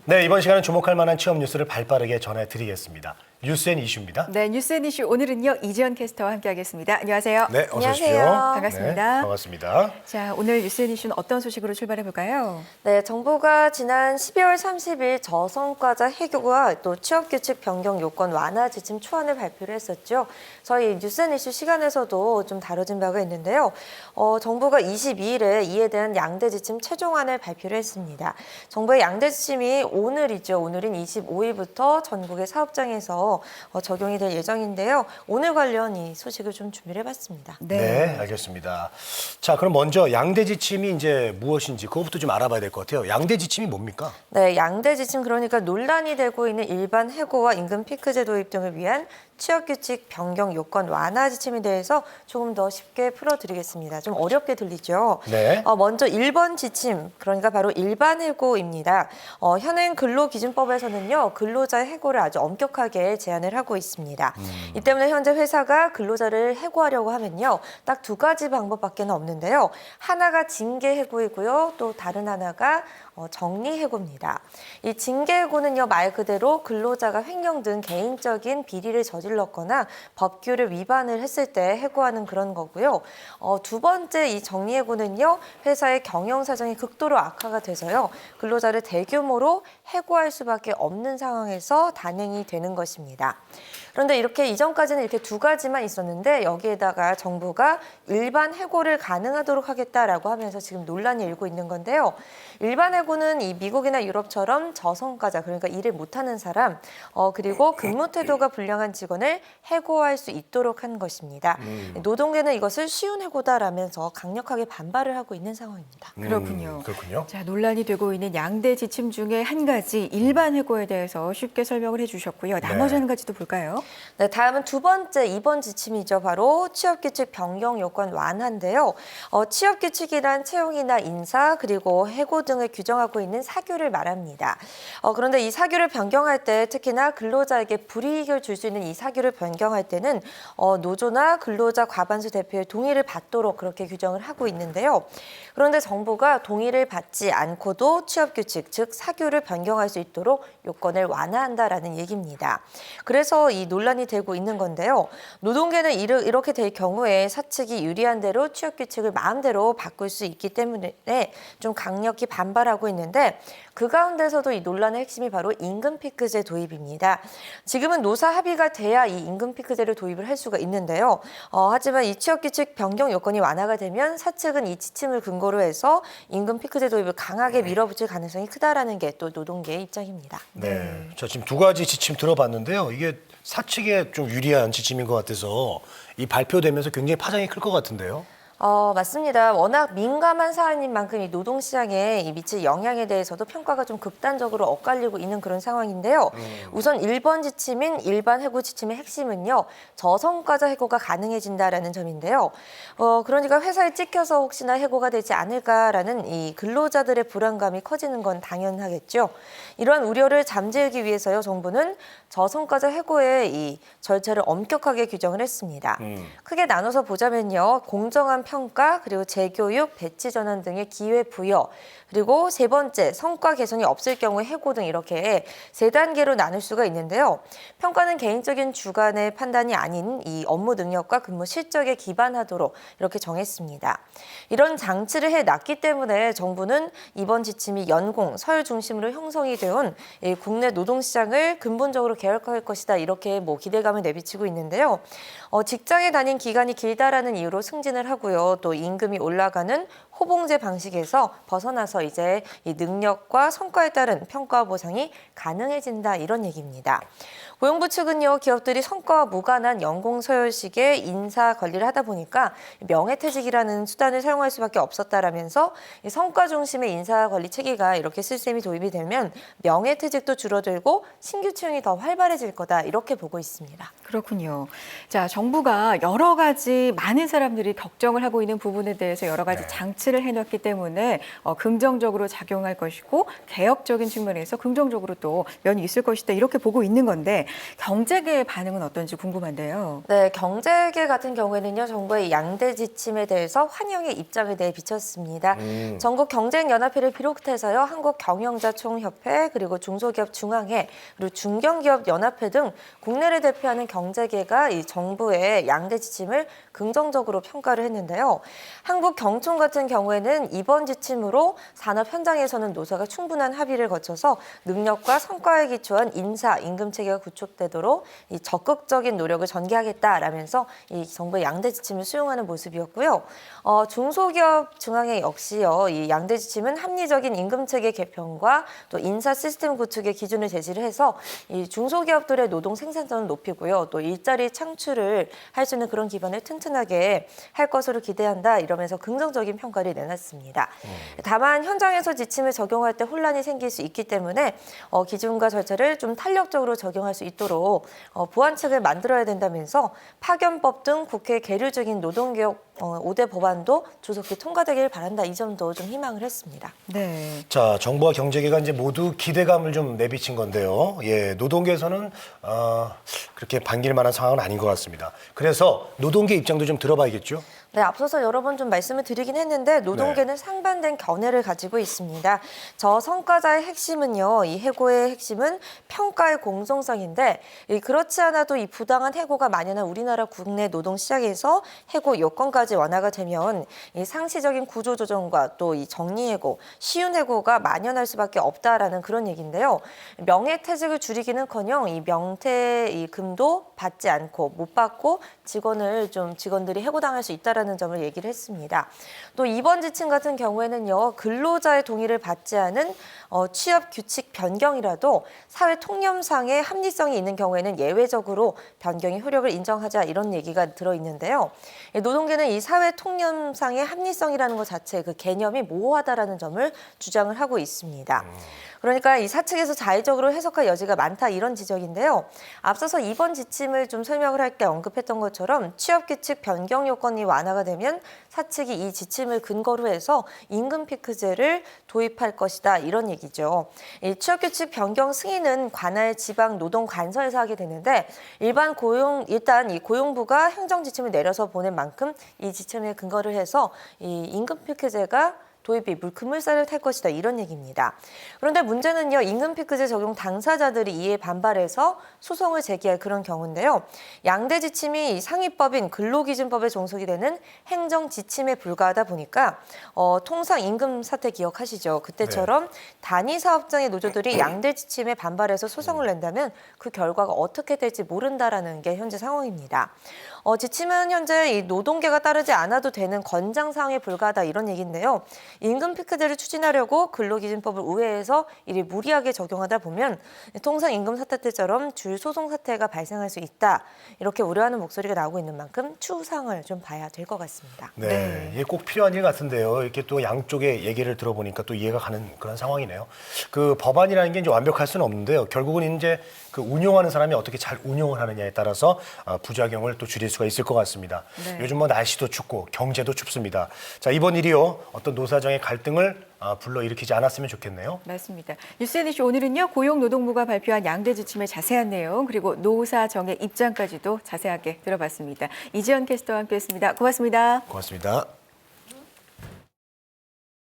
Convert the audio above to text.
네, 이번 시간은 주목할 만한 취업 뉴스를 발빠르게 전해드리겠습니다. 뉴스앤 이슈입니다. 네, 뉴스앤 이슈 오늘은요 이지연 캐스터와 함께하겠습니다. 안녕하세요. 네, 어서 오십시오. 안녕하세요. 반갑습니다. 네, 반갑습니다. 자, 오늘 뉴스앤 이슈는 어떤 소식으로 출발해 볼까요? 네, 정부가 지난 12월 30일 저성과자 해고와 또 취업규칙 변경 요건 완화 지침 초안을 발표를 했었죠. 저희 뉴스앤 이슈 시간에서도 좀 다뤄진 바가 있는데요. 정부가 22일에 이에 대한 양대 지침 최종안을 발표를 했습니다. 정부의 양대 지침이 오늘이죠. 오늘인 25일부터 전국의 사업장에서 적용이 될 예정인데요. 오늘 관련 이 소식을 좀 준비를 해봤습니다. 네, 알겠습니다. 자, 그럼 먼저 양대 지침이 이제 무엇인지 그것부터 좀 알아봐야 될 것 같아요. 양대 지침이 뭡니까? 네, 양대 지침 그러니까 논란이 되고 있는 일반 해고와 임금 피크제 도입 등을 위한 취업규칙 변경 요건 완화 지침에 대해서 조금 더 쉽게 풀어드리겠습니다. 좀 어렵게 들리죠? 네. 먼저 1번 지침, 그러니까 바로 일반 해고입니다. 현행 근로기준법에서는요, 근로자의 해고를 아주 엄격하게 제한을 하고 있습니다. 이 때문에 현재 회사가 근로자를 해고하려고 하면요, 딱 두 가지 방법밖에 없는데요. 하나가 징계 해고이고요, 또 다른 하나가 정리 해고입니다. 이 징계 해고는요, 말 그대로 근로자가 횡령 등 개인적인 비리를 저질렀거나 법규를 위반을 했을 때 해고하는 그런 거고요. 두 번째 이 정리 해고는요, 회사의 경영 사정이 극도로 악화가 돼서요, 근로자를 대규모로 해고할 수밖에 없는 상황에서 단행이 되는 것입니다. 그런데 이렇게 이전까지는 이렇게 두 가지만 있었는데 여기에다가 정부가 일반 해고를 가능하도록 하겠다라고 하면서 지금 논란이 일고 있는 건데요. 일반 해고는 이 미국이나 유럽처럼 저성과자, 그러니까 일을 못하는 사람, 그리고 근무 태도가 불량한 직원을 해고할 수 있도록 한 것입니다. 노동계는 이것을 쉬운 해고다라면서 강력하게 반발을 하고 있는 상황입니다. 그렇군요. 그렇군요. 자, 논란이 되고 있는 양대 지침 중에 한 가지 일반 해고에 대해서 쉽게 설명을 해주셨고요. 나머지 한 가지도 볼까요? 네, 다음은 두 번째 2번 지침이죠. 바로 취업규칙 변경 요건 완화인데요. 취업규칙이란 채용이나 인사 그리고 해고 등을 규정하고 있는 사규를 말합니다. 그런데 이 사규를 변경할 때 특히나 근로자에게 불이익을 줄 수 있는 이 사규를 변경할 때는 노조나 근로자 과반수 대표의 동의를 받도록 그렇게 규정을 하고 있는데요. 그런데 정부가 동의를 받지 않고도 취업규칙, 즉 사규를 변경할 수 있도록 요건을 완화한다라는 얘기입니다. 그래서 이 논란이 되고 있는 건데요. 노동계는 이렇게 될 경우에 사측이 유리한 대로 취업규칙을 마음대로 바꿀 수 있기 때문에 좀 강력히 반발하고 있는데 그 가운데서도 이 논란의 핵심이 바로 임금 피크제 도입입니다. 지금은 노사 합의가 돼야 이 임금 피크제를 도입을 할 수가 있는데요. 하지만 이 취업규칙 변경 요건이 완화가 되면 사측은 이 지침을 근거로 해서 임금 피크제 도입을 강하게 밀어붙일 가능성이 크다라는 게 또 노동계의 입장입니다. 네. 자, 지금 두 가지 지침 들어봤는데요. 이게 사측에 좀 유리한 지침인 것 같아서 이 발표되면서 굉장히 파장이 클 것 같은데요. 맞습니다. 워낙 민감한 사안인 만큼 이 노동시장에 미칠 영향에 대해서도 평가가 좀 극단적으로 엇갈리고 있는 그런 상황인데요. 우선 1번 지침인 일반 해고 지침의 핵심은요. 저성과자 해고가 가능해진다라는 점인데요. 그러니까 회사에 찍혀서 혹시나 해고가 되지 않을까라는 이 근로자들의 불안감이 커지는 건 당연하겠죠. 이러한 우려를 잠재우기 위해서요. 정부는 저성과자 해고의 이 절차를 엄격하게 규정을 했습니다. 크게 나눠서 보자면요. 공정한 평가, 그리고 재교육, 배치 전환 등의 기회 부여, 그리고 세 번째, 성과 개선이 없을 경우 해고 등 이렇게 세 단계로 나눌 수가 있는데요. 평가는 개인적인 주관의 판단이 아닌 이 업무 능력과 근무 실적에 기반하도록 이렇게 정했습니다. 이런 장치를 해놨기 때문에 정부는 이번 지침이 연공, 서열 중심으로 형성이 되온 국내 노동시장을 근본적으로 개혁할 것이다. 이렇게 기대감을 내비치고 있는데요. 직장에 다닌 기간이 길다라는 이유로 승진을 하고요. 또 임금이 올라가는 호봉제 방식에서 벗어나서 이제 이 능력과 성과에 따른 평가 보상이 가능해진다 이런 얘기입니다. 고용부 측은요, 기업들이 성과와 무관한 연공 서열식의 인사 관리를 하다 보니까 명예퇴직이라는 수단을 사용할 수밖에 없었다라면서 이 성과 중심의 인사 관리 체계가 이렇게 시스템이 도입이 되면 명예퇴직도 줄어들고 신규 채용이 더 활발해질 거다 이렇게 보고 있습니다. 그렇군요. 자, 정부가 여러 가지 많은 사람들이 걱정을 하고 있는 부분에 대해서 여러 가지 장치 자체를 해놨기 때문에 긍정적으로 작용할 것이고 개혁적인 측면에서 긍정적으로 또 면이 있을 것이다 이렇게 보고 있는 건데 경제계의 반응은 어떤지 궁금한데요. 네, 경제계 같은 경우에는요, 정부의 양대 지침에 대해서 환영의 입장을 내비쳤습니다. 전국경쟁연합회를 비롯해서요, 한국경영자총협회, 그리고 중소기업중앙회, 그리고 중견기업연합회 등 국내를 대표하는 경제계가 이 정부의 양대 지침을 긍정적으로 평가를 했는데요. 한국경총 같은 경우에는 이번 지침으로 산업 현장에서는 노사가 충분한 합의를 거쳐서 능력과 성과에 기초한 인사, 임금 체계가 구축되도록 이 적극적인 노력을 전개하겠다라면서 이 정부의 양대 지침을 수용하는 모습이었고요. 중소기업 중앙회 역시요, 이 양대 지침은 합리적인 임금 체계 개편과 또 인사 시스템 구축의 기준을 제시를 해서 이 중소기업들의 노동 생산성을 높이고요, 또 일자리 창출을 할 수 있는 그런 기반을 튼튼하게 할 것으로 기대한다 이러면서 긍정적인 평가를 내놨습니다. 다만 현장에서 지침을 적용할 때 혼란이 생길 수 있기 때문에 기준과 절차를 좀 탄력적으로 적용할 수 있도록 보완책을 만들어야 된다면서 파견법 등 국회에 계류 중인 노동개혁 5대 법안도 조속히 통과되길 바란다 이 점도 좀 희망을 했습니다. 네. 자, 정부와 경제계가 이제 모두 기대감을 좀 내비친 건데요. 예, 노동계에서는 그렇게 반길 만한 상황은 아닌 것 같습니다. 그래서 노동계 입장도 좀 들어봐야겠죠. 네, 앞서서 여러 번 좀 말씀을 드리긴 했는데 노동계는 상반된 견해를 가지고 있습니다. 저성과자의 핵심은요, 이 해고의 핵심은 평가의 공정성인데 그렇지 않아도 이 부당한 해고가 만연한 우리나라 국내 노동 시장에서 해고 요건까지 완화가 되면 이 상시적인 구조 조정과 또 이 정리해고, 쉬운 해고가 만연할 수밖에 없다라는 그런 얘기인데요. 명예퇴직을 줄이기는커녕 이 명퇴 이 금도 받지 않고 못 받고 직원들이 해고당할 수 있다라는 점을 얘기를 했습니다. 또 이번 지침 같은 경우에는요, 근로자의 동의를 받지 않은 취업 규칙 변경이라도 사회 통념상의 합리성이 있는 경우에는 예외적으로 변경의 효력을 인정하자 이런 얘기가 들어 있는데요. 노동계는 이 사회 통념상의 합리성이라는 것 자체 그 개념이 모호하다라는 점을 주장을 하고 있습니다. 그러니까 이 사측에서 자의적으로 해석할 여지가 많다 이런 지적인데요. 앞서서 이번 지침을 좀 설명을 할 때 언급했던 것처럼 취업규칙 변경 요건이 완화가 되면 사측이 이 지침을 근거로 해서 임금 피크제를 도입할 것이다 이런 얘기죠. 이 취업규칙 변경 승인은 관할 지방 노동관서에서 하게 되는데 일단 이 고용부가 행정 지침을 내려서 보낸 만큼 이 지침에 근거를 해서 이 임금 피크제가 도입이 물큰물살을 탈 것이다 이런 얘기입니다. 그런데 문제는요, 임금 피크제 적용 당사자들이 이에 반발해서 소송을 제기할 그런 경우인데요. 양대 지침이 상위법인 근로기준법에 종속이 되는 행정 지침에 불과하다 보니까 통상 임금 사태 기억하시죠? 그때처럼 단위 사업장의 노조들이 양대 지침에 반발해서 소송을 낸다면 그 결과가 어떻게 될지 모른다라는 게 현재 상황입니다. 지침은 현재 이 노동계가 따르지 않아도 되는 권장 사항에 불과하다 이런 얘기인데요. 임금 피크제를 추진하려고 근로기준법을 우회해서 이를 무리하게 적용하다 보면 통상 임금 사태 때처럼 줄 소송 사태가 발생할 수 있다. 이렇게 우려하는 목소리가 나오고 있는 만큼 추상을 좀 봐야 될 것 같습니다. 네, 이게 꼭 필요한 일 같은데요. 이렇게 또 양쪽의 얘기를 들어보니까 또 이해가 가는 그런 상황이네요. 그 법안이라는 게 이제 완벽할 수는 없는데요. 결국은 이제 그 운용하는 사람이 어떻게 잘 운용을 하느냐에 따라서 부작용을 또 줄일 수가 있을 것 같습니다. 네. 요즘 뭐 날씨도 춥고 경제도 춥습니다. 자, 이번 일이요, 어떤 노사정의 갈등을 불러일으키지 않았으면 좋겠네요. 맞습니다. 뉴스앤이슈 오늘은요, 고용노동부가 발표한 양대 지침의 자세한 내용 그리고 노사정의 입장까지도 자세하게 들어봤습니다. 이지연 캐스터와 함께했습니다. 고맙습니다. 고맙습니다.